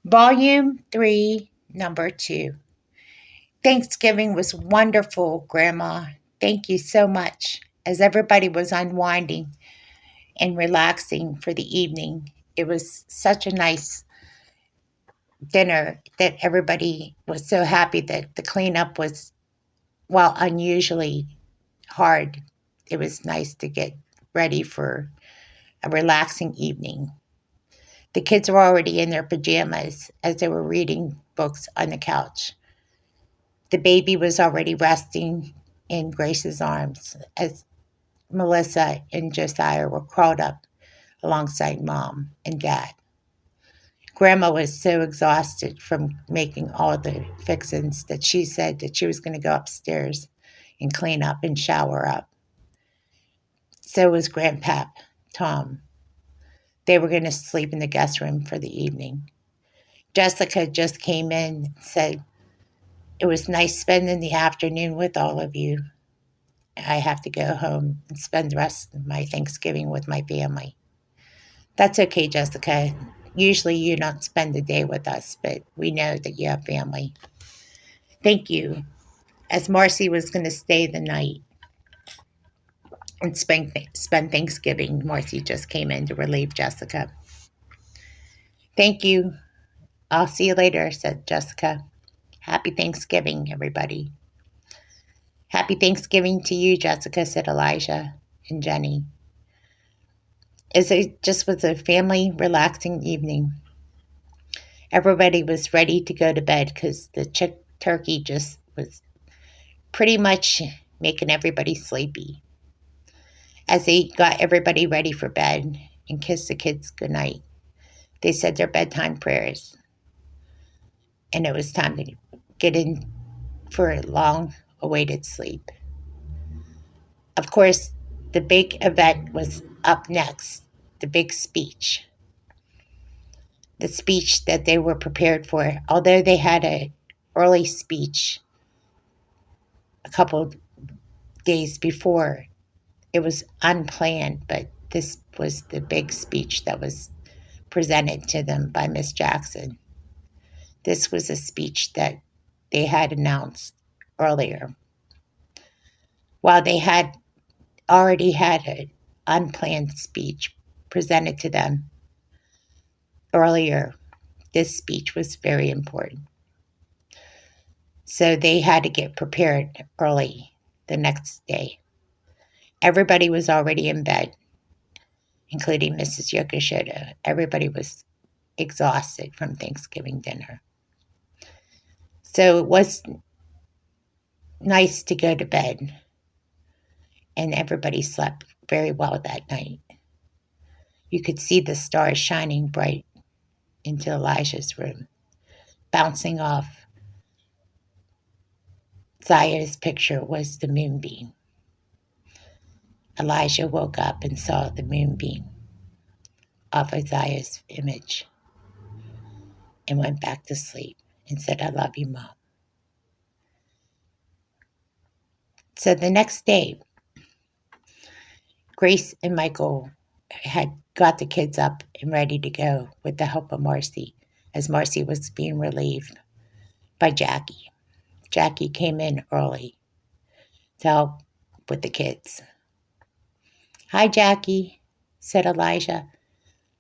Volume 3, Number 2. Thanksgiving was wonderful, Grandma. Thank you so much. As everybody was unwinding and relaxing for the evening, it was such a nice dinner that everybody was so happy that the cleanup was, while unusually hard, it was nice to get ready for a relaxing evening. The kids were already in their pajamas as they were reading books on the couch. The baby was already resting in Grace's arms as Melissa and Josiah were crawled up alongside Mom and Dad. Grandma was so exhausted from making all the fixins that she said that she was going to go upstairs and clean up and shower up. So was Grandpap, Tom. They were going to sleep in the guest room for the evening. Jessica just came in and said, "It was nice spending the afternoon with all of you. I have to go home and spend the rest of my Thanksgiving with my family." That's okay, Jessica. Usually you don't spend the day with us, but we know that you have family. Thank you. As Marcy was going to stay the night and spend Thanksgiving, Marcy just came in to relieve Jessica. Thank you. I'll see you later, said Jessica. Happy Thanksgiving, everybody. Happy Thanksgiving to you, Jessica, said Elijah and Jenny. It just was a family relaxing evening. Everybody was ready to go to bed because the turkey just was pretty much making everybody sleepy. As they got everybody ready for bed and kissed the kids goodnight, they said their bedtime prayers. And it was time to get in for a long awaited sleep. Of course, the big event was up next, the big speech. The speech that they were prepared for, although they had an early speech a couple days before. It was unplanned, but this was the big speech that was presented to them by Miss Jackson. This was a speech that they had announced earlier. While they had already had an unplanned speech presented to them earlier, this speech was very important. So they had to get prepared early the next day. Everybody was already in bed, including Mrs. Yokoshoda. Everybody was exhausted from Thanksgiving dinner. So it was nice to go to bed, and everybody slept very well that night. You could see the stars shining bright into Elijah's room, bouncing off Zaya's picture was the moonbeam. Elijah woke up and saw the moonbeam off of Zaya's image and went back to sleep and said, "I love you, Mom." So the next day, Grace and Michael had got the kids up and ready to go with the help of Marcy, as Marcy was being relieved by Jackie. Jackie came in early to help with the kids. "Hi, Jackie," said Elijah.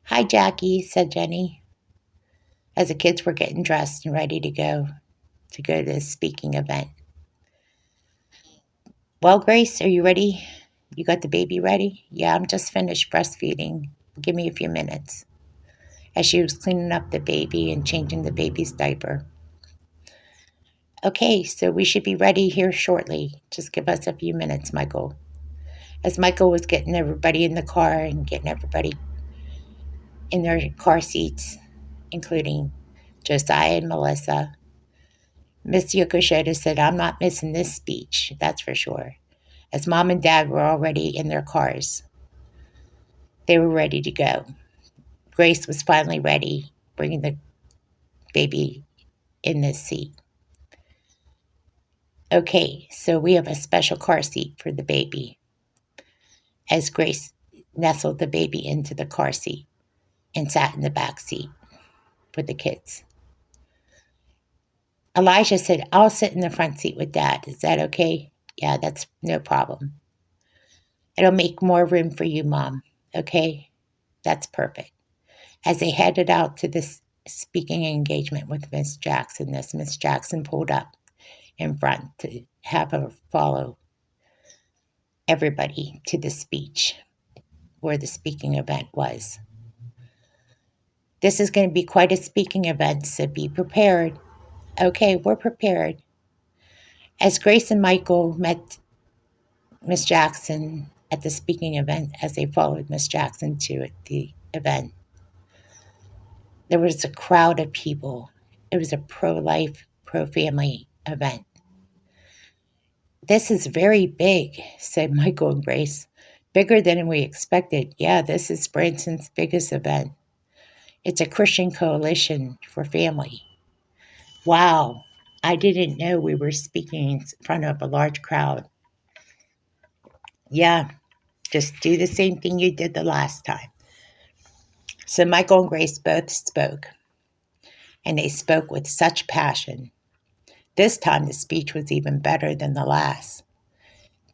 "Hi, Jackie," said Jenny, as the kids were getting dressed and ready to go to the speaking event. "Well, Grace, are you ready? You got the baby ready?" "Yeah, I'm just finished breastfeeding. Give me a few minutes," as she was cleaning up the baby and changing the baby's diaper. "Okay, so we should be ready here shortly. Just give us a few minutes, Michael." As Michael was getting everybody in the car and getting everybody in their car seats, including Josiah and Melissa, Miss Yokoshoda said, "I'm not missing this speech, that's for sure," as Mom and Dad were already in their cars. They were ready to go. Grace was finally ready, bringing the baby in this seat. "Okay, so we have a special car seat for the baby," as Grace nestled the baby into the car seat and sat in the back seat with the kids. Elijah said, I'll sit in the front seat with Dad. Is that okay? Yeah, that's no problem. It'll make more room for you, Mom. Okay? That's perfect. As they headed out to this speaking engagement with Miss Jackson, Miss Jackson pulled up in front to have her follow everybody to the speech where the speaking event was. This is going to be quite a speaking event, so be prepared. Okay, we're prepared. As Grace and Michael met Miss Jackson at the speaking event, as they followed Miss Jackson to the event, there was a crowd of people. It was a pro-life, pro-family event. This is very big, said Michael and Grace. Bigger than we expected. Yeah, this is Branson's biggest event. It's a Christian coalition for family. Wow, I didn't know we were speaking in front of a large crowd. Yeah, just do the same thing you did the last time. So Michael and Grace both spoke, and they spoke with such passion. This time the speech was even better than the last.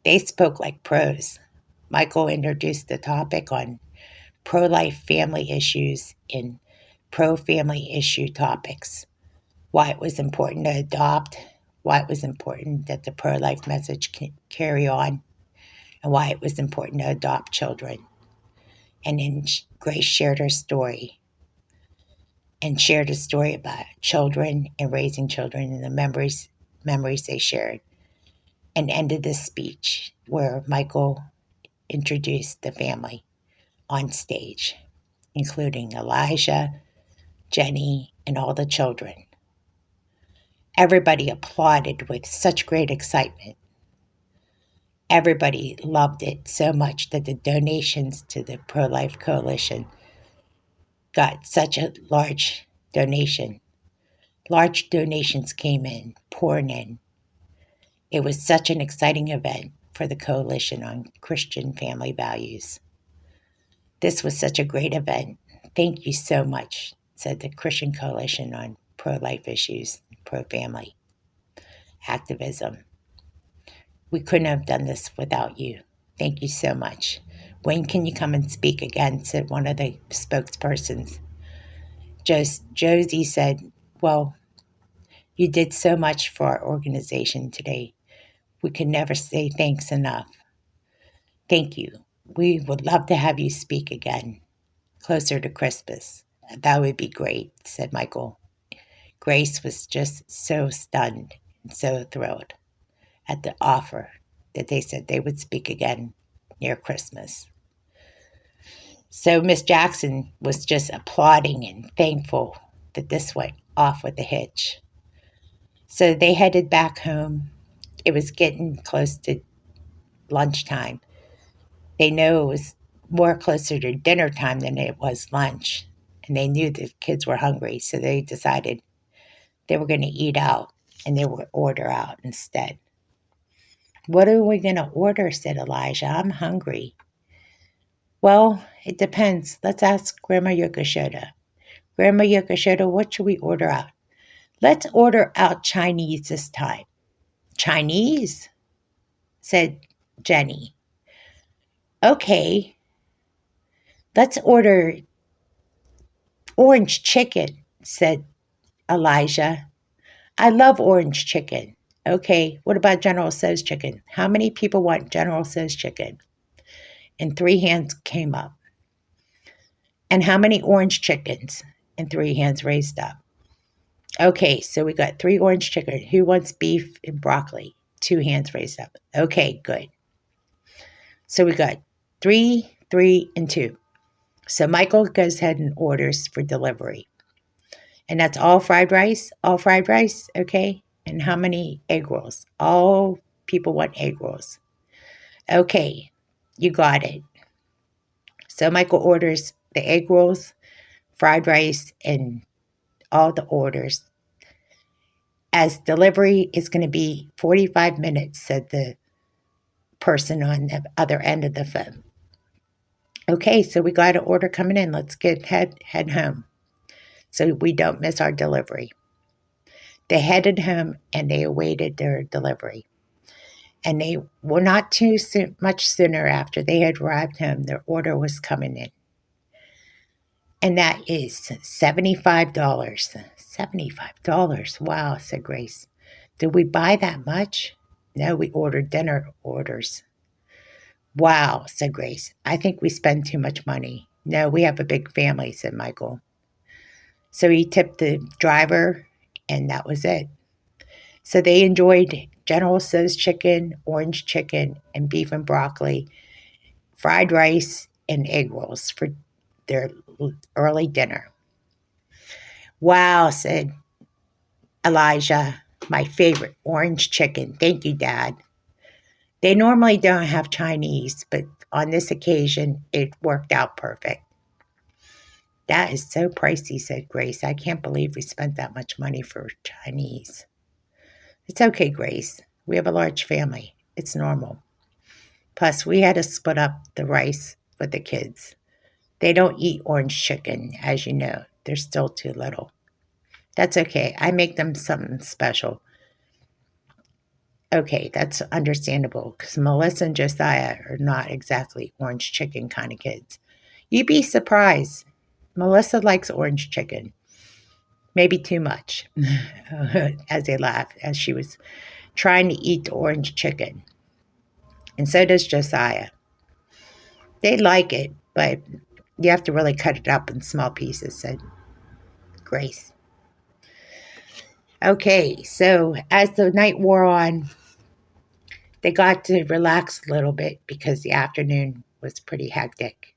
They spoke like pros. Michael introduced the topic on pro-life family issues and pro-family issue topics, why it was important to adopt, why it was important that the pro-life message can carry on, and why it was important to adopt children. And then Grace shared her story and shared a story about children and raising children and the memories they shared, and ended the speech where Michael introduced the family on stage, including Elijah, Jenny, and all the children. Everybody applauded with such great excitement. Everybody loved it so much that the donations to the Pro-Life Coalition got such a large donation. Large donations came in, pouring in. It was such an exciting event for the Coalition on Christian Family Values. This was such a great event. Thank you so much, said the Christian Coalition on Pro-Life Issues, Pro-Family Activism. We couldn't have done this without you. Thank you so much. When can you come and speak again, said one of the spokespersons. Josie said, well, you did so much for our organization today. We can never say thanks enough. Thank you. We would love to have you speak again, closer to Christmas. That would be great, said Michael. Grace was just so stunned and so thrilled at the offer that they said they would speak again near Christmas. So Miss Jackson was just applauding and thankful that this went off with a hitch. So they headed back home. It was getting close to lunchtime. They knew it was more closer to dinner time than it was lunch. And they knew the kids were hungry, so they decided they were going to eat out and they would order out instead. What are we going to order, said Elijah. I'm hungry. Well, it depends. Let's ask Grandma Yokoshoda. Grandma Yokoshoda, what should we order out? Let's order out Chinese this time. Chinese? Said Jenny. Okay. Let's order orange chicken, said Elijah. I love orange chicken. Okay, what about General Tso's chicken? How many people want General Tso's chicken? And 3 hands came up. And how many orange chickens? And 3 hands raised up. Okay, so we got 3 orange chicken. Who wants beef and broccoli? 2 hands raised up. Okay, good. So we got 3, 3, and 2. So Michael goes ahead and orders for delivery. And that's all fried rice? All fried rice, okay? And how many egg rolls? All people want egg rolls. Okay, you got it. So Michael orders the egg rolls, fried rice, and all the orders. As delivery is going to be 45 minutes, said the person on the other end of the phone. Okay, so we got an order coming in. Let's head home so we don't miss our delivery. They headed home and they awaited their delivery. And they were not too much sooner after they had arrived home, their order was coming in. And that is $75. $75. Wow, said Grace. Did we buy that much? No, we ordered dinner orders. Wow, said Grace. I think we spend too much money. No, we have a big family, said Michael. So he tipped the driver, and that was it. So they enjoyed General Tso's chicken, orange chicken, and beef and broccoli, fried rice, and egg rolls for their early dinner. Wow, said Elijah, my favorite, orange chicken. Thank you, Dad. They normally don't have Chinese, but on this occasion, it worked out perfect. That is so pricey, said Grace. I can't believe we spent that much money for Chinese. It's okay, Grace. We have a large family. It's normal. Plus, we had to split up the rice with the kids. They don't eat orange chicken, as you know. They're still too little. That's okay. I make them something special. Okay, that's understandable because Melissa and Josiah are not exactly orange chicken kind of kids. You'd be surprised. Melissa likes orange chicken, maybe too much, as they laughed as she was trying to eat the orange chicken. And so does Josiah. They like it, but you have to really cut it up in small pieces, said Grace. Okay, so as the night wore on, they got to relax a little bit because the afternoon was pretty hectic.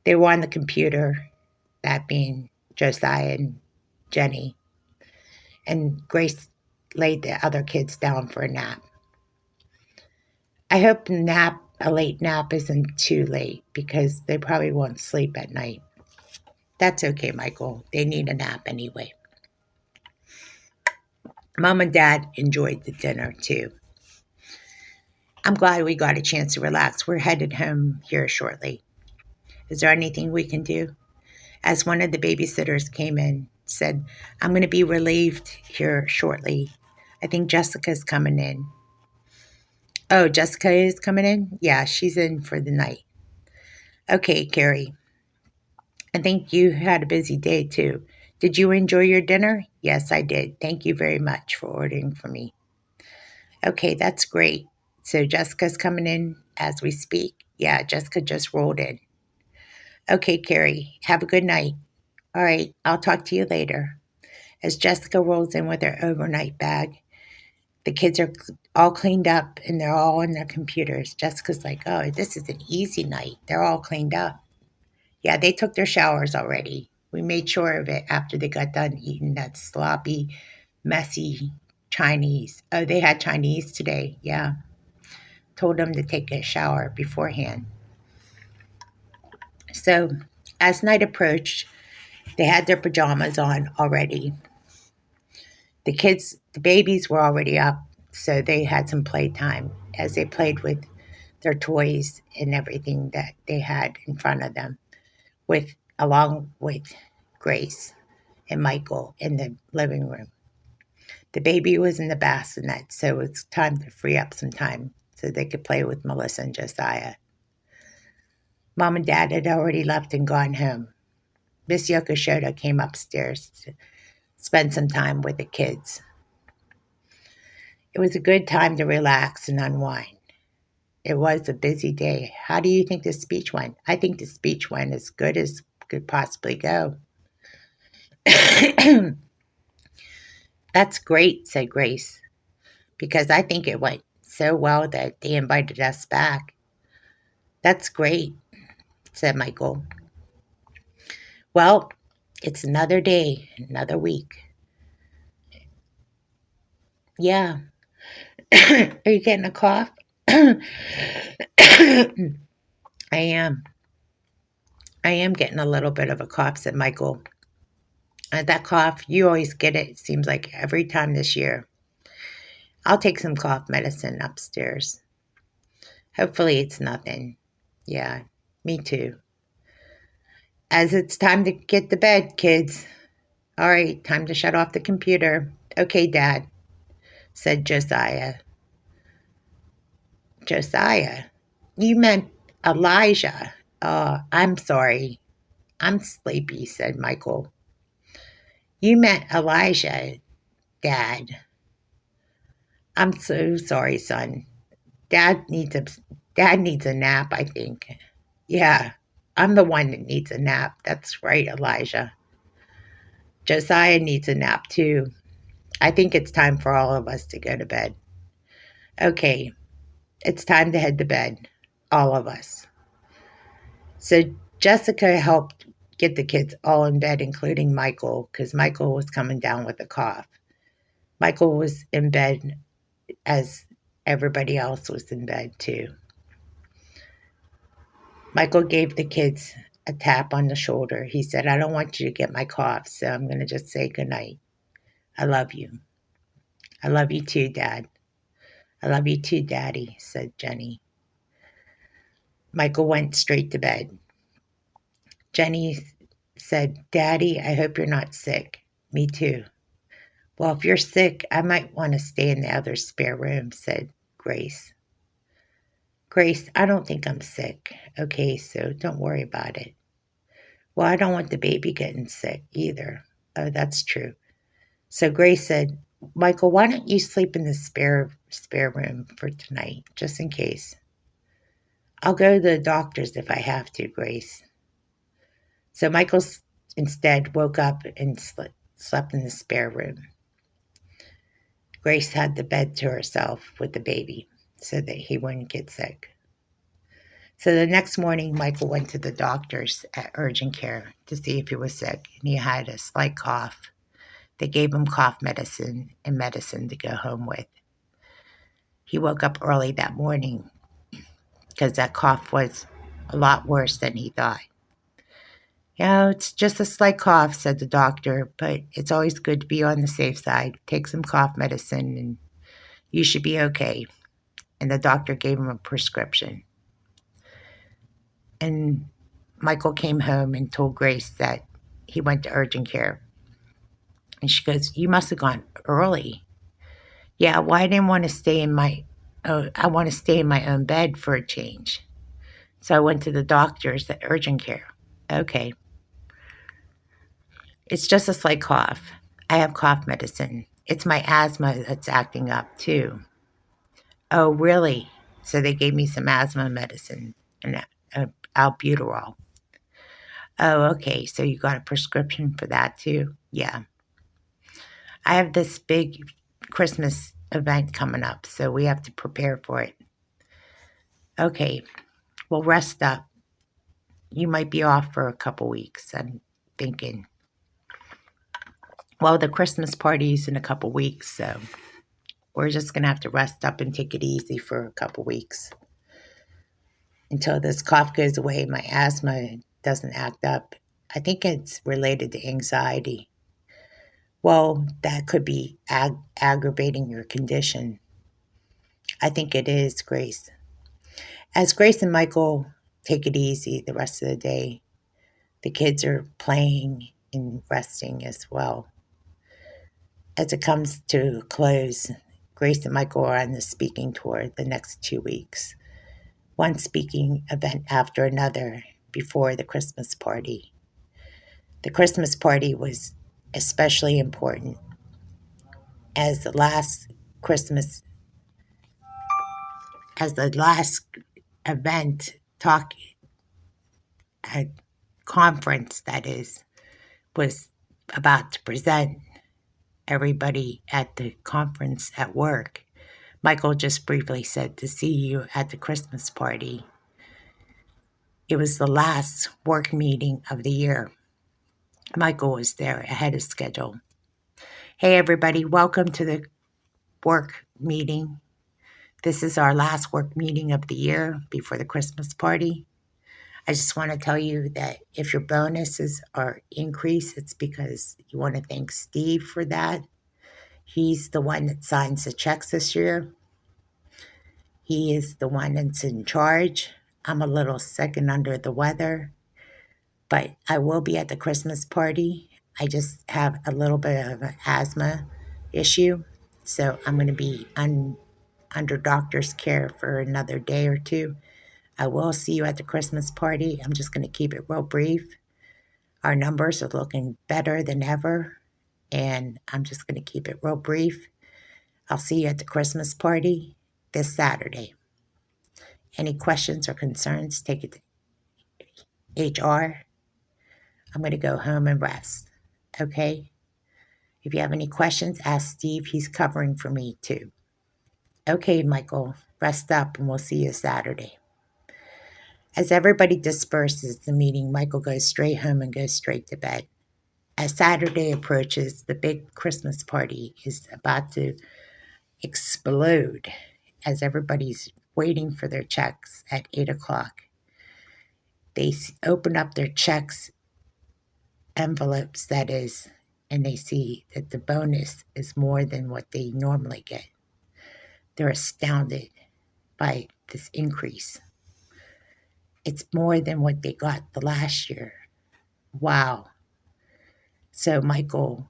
They were on the computer, that being Josiah and Jenny, and Grace laid the other kids down for a nap. I hope a late nap isn't too late because they probably won't sleep at night. That's okay, Michael. They need a nap anyway. Mom and Dad enjoyed the dinner too. I'm glad we got a chance to relax. We're headed home here shortly. Is there anything we can do? As one of the babysitters came in, said, I'm going to be relieved here shortly. I think Jessica's coming in. Oh, Jessica is coming in? Yeah, she's in for the night. Okay, Carrie. I think you had a busy day too. Did you enjoy your dinner? Yes, I did. Thank you very much for ordering for me. Okay, that's great. So Jessica's coming in as we speak. Yeah, Jessica just rolled in. Okay, Carrie, have a good night. All right, I'll talk to you later. As Jessica rolls in with her overnight bag, the kids are all cleaned up and they're all on their computers. Jessica's like, oh, this is an easy night. They're all cleaned up. Yeah, they took their showers already. We made sure of it after they got done eating that sloppy, messy Chinese. Oh, they had Chinese today. Yeah. Told them to take a shower beforehand. So as night approached, they had their pajamas on already. The babies were already up, so they had some playtime as they played with their toys and everything that they had in front of them, along with Grace and Michael in the living room. The baby was in the bassinet, so it was time to free up some time so they could play with Melissa and Josiah. Mom and Dad had already left and gone home. Miss Yokoshoda came upstairs to spend some time with the kids. It was a good time to relax and unwind. It was a busy day. How do you think the speech went? I think the speech went as good as could possibly go. That's great, said Grace, because I think it went so well that they invited us back. That's great, said Michael. Well, it's another day, another week. Yeah. Are you getting a cough? I am. I am getting a little bit of a cough, said Michael. That cough, you always get it, seems like every time this year. I'll take some cough medicine upstairs. Hopefully it's nothing. Yeah, me too. As it's time to get to bed, kids. All right, time to shut off the computer. Okay, Dad, said Josiah. Josiah, you meant Elijah. I'm sorry. I'm sleepy, said Michael. You meant Elijah, Dad. I'm so sorry, son. Dad needs a Dad needs a nap, I think. Yeah, I'm the one that needs a nap. That's right, Elijah. Josiah needs a nap too. I think it's time for all of us to go to bed. Okay, it's time to head to bed. All of us. So Jessica helped get the kids all in bed, including Michael, because Michael was coming down with a cough. Michael was in bed as everybody else was in bed too. Michael gave the kids a tap on the shoulder. He said, I don't want you to get my cough, so I'm going to just say goodnight. I love you. I love you too, Dad. I love you too, Daddy, said Jenny. Michael went straight to bed. Jenny said, Daddy, I hope you're not sick. Me too. Well, if you're sick, I might want to stay in the other spare room, said Grace. Grace, I don't think I'm sick. Okay, so don't worry about it. Well, I don't want the baby getting sick either. Oh, that's true. So Grace said, Michael, why don't you sleep in the spare room for tonight, just in case? I'll go to the doctor's if I have to, Grace. So Michael instead woke up and slept in the spare room. Grace had the bed to herself with the baby so that he wouldn't get sick. So the next morning, Michael went to the doctor's at urgent care to see if he was sick, and he had a slight cough. They gave him cough medicine and medicine to go home with. He woke up early that morning because that cough was a lot worse than he thought. It's just a slight cough, said the doctor, but it's always good to be on the safe side. Take some cough medicine and you should be okay. And the doctor gave him a prescription. And Michael came home and told Grace that he went to urgent care. And she goes, you must have gone early. Yeah, well, I didn't want to stay in I want to stay in my own bed for a change. So I went to the doctor's at urgent care. Okay. It's just a slight cough. I have cough medicine. It's my asthma that's acting up too. Oh, really? So they gave me some asthma medicine and albuterol. Oh, okay. So you got a prescription for that too? Yeah. I have this big Christmas event coming up, so we have to prepare for it. Okay. Well, rest up. You might be off for a couple weeks, I'm thinking. Well, the Christmas party's in a couple weeks, so we're just going to have to rest up and take it easy for a couple weeks until this cough goes away, my asthma doesn't act up. I think it's related to anxiety. Well, that could be aggravating your condition. I think it is, Grace. As Grace and Michael take it easy the rest of the day, the kids are playing and resting as well. As it comes to a close, Grace and Michael are on the speaking tour the next 2 weeks. One speaking event after another before the Christmas party. The Christmas party was especially important as the last event conference that is was about to present everybody at the conference at work. Michael just briefly said to see you at the Christmas party. It was the last work meeting of the year. Michael was there ahead of schedule. Hey everybody, welcome to the work meeting. This is our last work meeting of the year before the Christmas party. I just want to tell you that if your bonuses are increased, it's because you want to thank Steve for that. He's the one that signs the checks this year. He is the one that's in charge. I'm a little sick and under the weather, but I will be at the Christmas party. I just have a little bit of asthma, issue. So I'm going to be under doctor's care for another day or two. I will see you at the Christmas party. I'm just going to keep it real brief. Our numbers are looking better than ever, and I'm just going to keep it real brief. I'll see you at the Christmas party this Saturday. Any questions or concerns, take it to HR. I'm going to go home and rest. Okay? If you have any questions, ask Steve. He's covering for me too. Okay, Michael, rest up and we'll see you Saturday. As everybody disperses the meeting, Michael goes straight home and goes straight to bed. As Saturday approaches, the big Christmas party is about to explode as everybody's waiting for their checks at 8 o'clock. They open up their checks, envelopes that is, and they see that the bonus is more than what they normally get. They're astounded by this increase. It's more than what they got the last year. Wow. So Michael,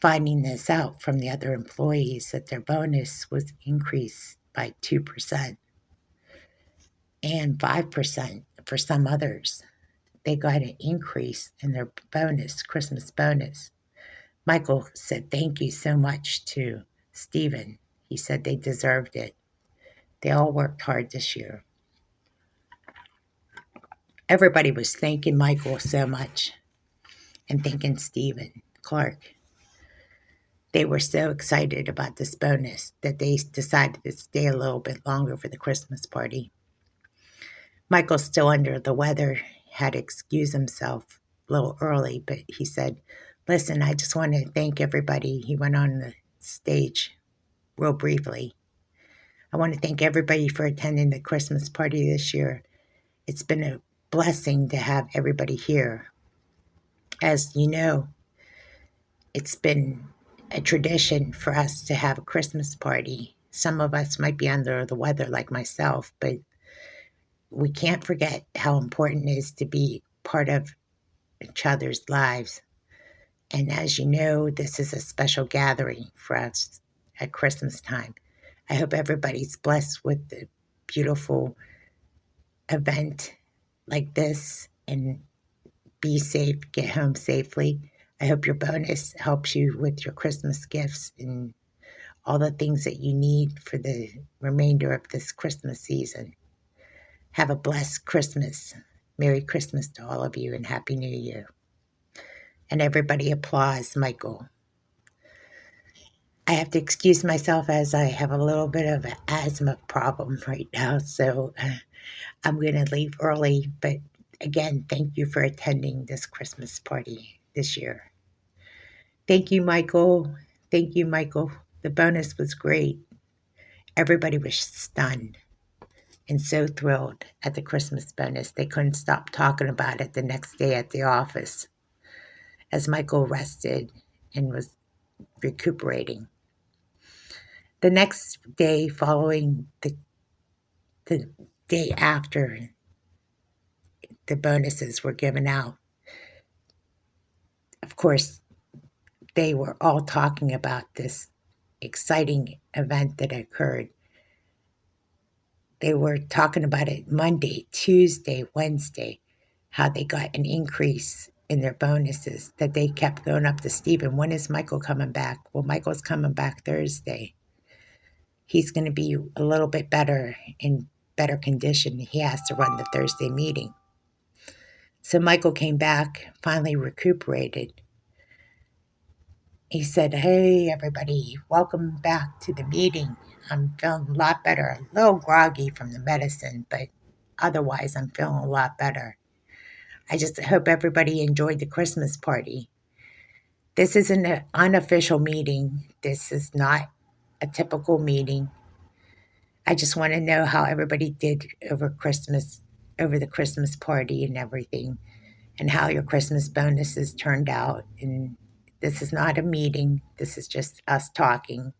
finding this out from the other employees that their bonus was increased by 2% and 5% for some others. They got an increase in their bonus, Christmas bonus. Michael said thank you so much to Stephen. He said they deserved it. They all worked hard this year. Everybody was thanking Michael so much and thanking Stephen Clark. They were so excited about this bonus that they decided to stay a little bit longer for the Christmas party. Michael's still under the weather, had to excuse himself a little early, but he said, listen, I just want to thank everybody. He went on the stage real briefly. I want to thank everybody for attending the Christmas party this year. It's been a blessing to have everybody here. As you know, it's been a tradition for us to have a Christmas party. Some of us might be under the weather like myself, but we can't forget how important it is to be part of each other's lives. And as you know, this is a special gathering for us at Christmas time. I hope everybody's blessed with a beautiful event like this and be safe, get home safely. I hope your bonus helps you with your Christmas gifts and all the things that you need for the remainder of this Christmas season. Have a blessed Christmas. Merry Christmas to all of you and Happy New Year. And everybody applauds Michael. I have to excuse myself as I have a little bit of an asthma problem right now, so I'm going to leave early. But again, thank you for attending this Christmas party this year. Thank you, Michael. Thank you, Michael. The bonus was great. Everybody was stunned and so thrilled at the Christmas bonus. They couldn't stop talking about it the next day at the office as Michael rested and was recuperating. The next day following the day after the bonuses were given out, of course, they were all talking about this exciting event that occurred. They were talking about it Monday, Tuesday, Wednesday, how they got an increase in their bonuses, that they kept going up to Stephen. When is Michael coming back? Well, Michael's coming back Thursday. He's going to be a little bit better, in better condition. He has to run the Thursday meeting. So Michael came back, finally recuperated. He said, hey, everybody, welcome back to the meeting. I'm feeling a lot better, a little groggy from the medicine, but otherwise I'm feeling a lot better. I just hope everybody enjoyed the Christmas party. This is an unofficial meeting. This is not a typical meeting. I just want to know how everybody did over Christmas, over the Christmas party and everything, and how your Christmas bonuses turned out. And this is not a meeting. This is just us talking.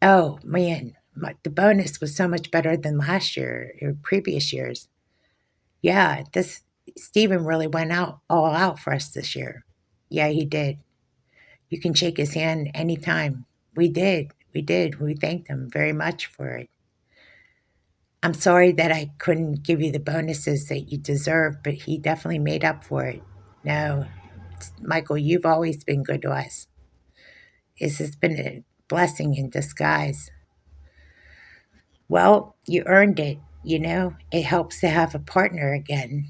Oh, man, the bonus was so much better than last year or previous years. Yeah, Stephen really went all out for us this year. Yeah, he did. You can shake his hand anytime. We did. We did. We thanked him very much for it. I'm sorry that I couldn't give you the bonuses that you deserve, but he definitely made up for it. No, Michael, you've always been good to us. This has been a blessing in disguise. Well, you earned it. It helps to have a partner again.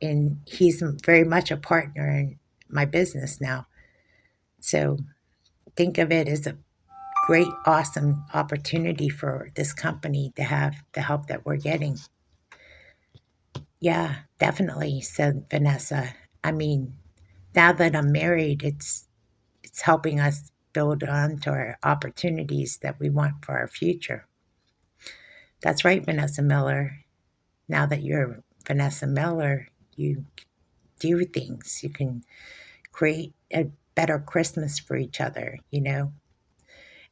And he's very much a partner in my business now. So think of it as a great, awesome opportunity for this company to have the help that we're getting. Yeah, definitely, said Vanessa. I mean, now that I'm married, it's helping us build on to our opportunities that we want for our future. That's right, Vanessa Miller. Now that you're Vanessa Miller, you do things. You can create a better Christmas for each other.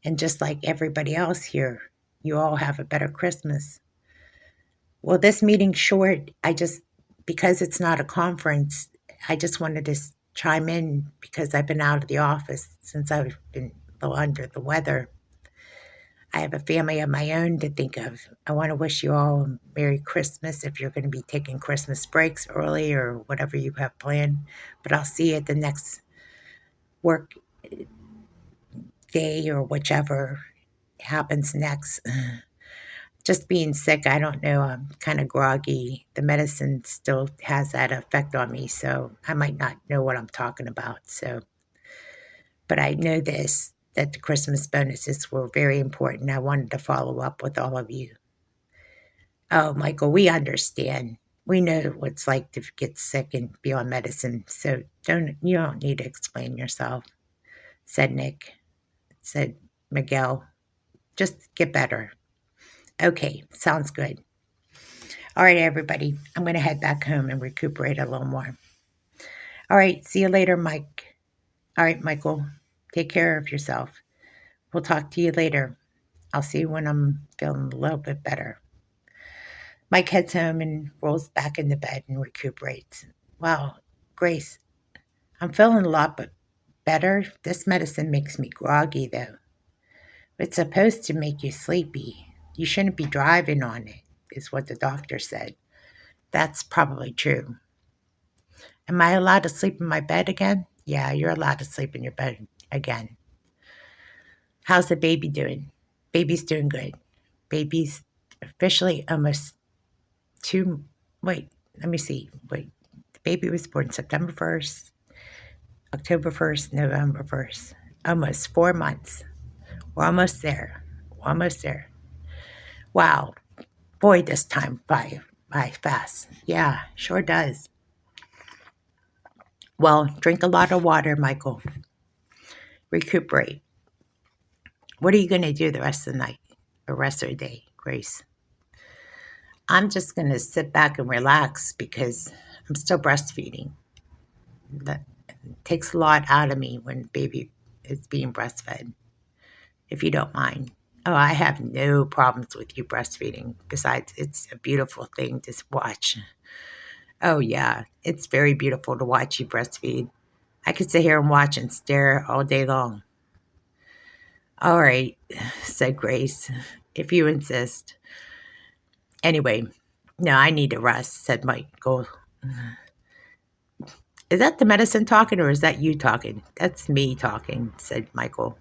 And just like everybody else here, you all have a better Christmas. Well, this meeting's short. Because it's not a conference, I just wanted to chime in because I've been out of the office since I've been a little under the weather. I have a family of my own to think of. I want to wish you all a Merry Christmas if you're going to be taking Christmas breaks early or whatever you have planned. But I'll see you at the next work day or whichever happens next. Just being sick, I don't know. I'm kind of groggy. The medicine still has that effect on me, so I might not know what I'm talking about. But I know this that the Christmas bonuses were very important. I wanted to follow up with all of you. Oh, Michael, we understand. We know what it's like to get sick and be on medicine, so you don't need to explain yourself, said Nick. Said Miguel. Just get better. Okay, sounds good. All right, everybody. I'm going to head back home and recuperate a little more. All right, see you later, Mike. All right, Michael, take care of yourself. We'll talk to you later. I'll see you when I'm feeling a little bit better. Mike heads home and rolls back into bed and recuperates. Wow, Grace, I'm feeling a lot better. This medicine makes me groggy, though. It's supposed to make you sleepy. You shouldn't be driving on it, is what the doctor said. That's probably true. Am I allowed to sleep in my bed again? Yeah, you're allowed to sleep in your bed again. How's the baby doing? Baby's doing good. Baby's officially almost two. Wait, let me see. Wait, the baby was born September 1st, October 1st, November 1st. Almost 4 months. We're almost there. We're almost there. Wow. Boy, this time by fast. Yeah, sure does. Well, drink a lot of water, Michael. Recuperate. What are you going to do the rest of the night, the rest of the day, Grace? I'm just going to sit back and relax because I'm still breastfeeding. That takes a lot out of me when baby is being breastfed, if you don't mind. Oh, I have no problems with you breastfeeding. Besides, it's a beautiful thing to watch. Oh, yeah, it's very beautiful to watch you breastfeed. I could sit here and watch and stare all day long. All right, said Grace, if you insist. Anyway, no, I need to rest, said Michael. Is that the medicine talking or is that you talking? That's me talking, said Michael.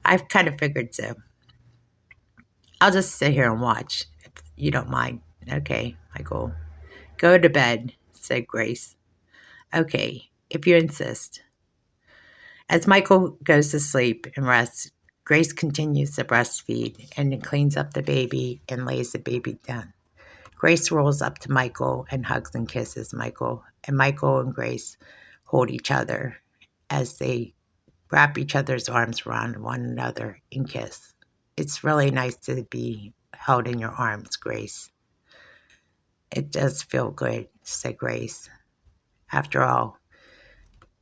I've kind of figured so. I'll just sit here and watch, if you don't mind. Okay, Michael. Go to bed, said Grace. Okay, if you insist. As Michael goes to sleep and rests, Grace continues to breastfeed and then cleans up the baby and lays the baby down. Grace rolls up to Michael and hugs and kisses Michael, and Michael and Grace hold each other as they wrap each other's arms around one another and kiss. It's really nice to be held in your arms, Grace. It does feel good, said Grace. After all,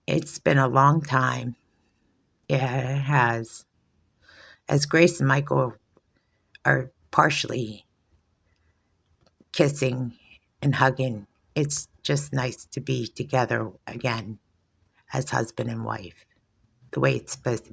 it's been a long time. Yeah, it has. As Grace and Michael are partially kissing and hugging, it's just nice to be together again as husband and wife. the way it's supposed to be.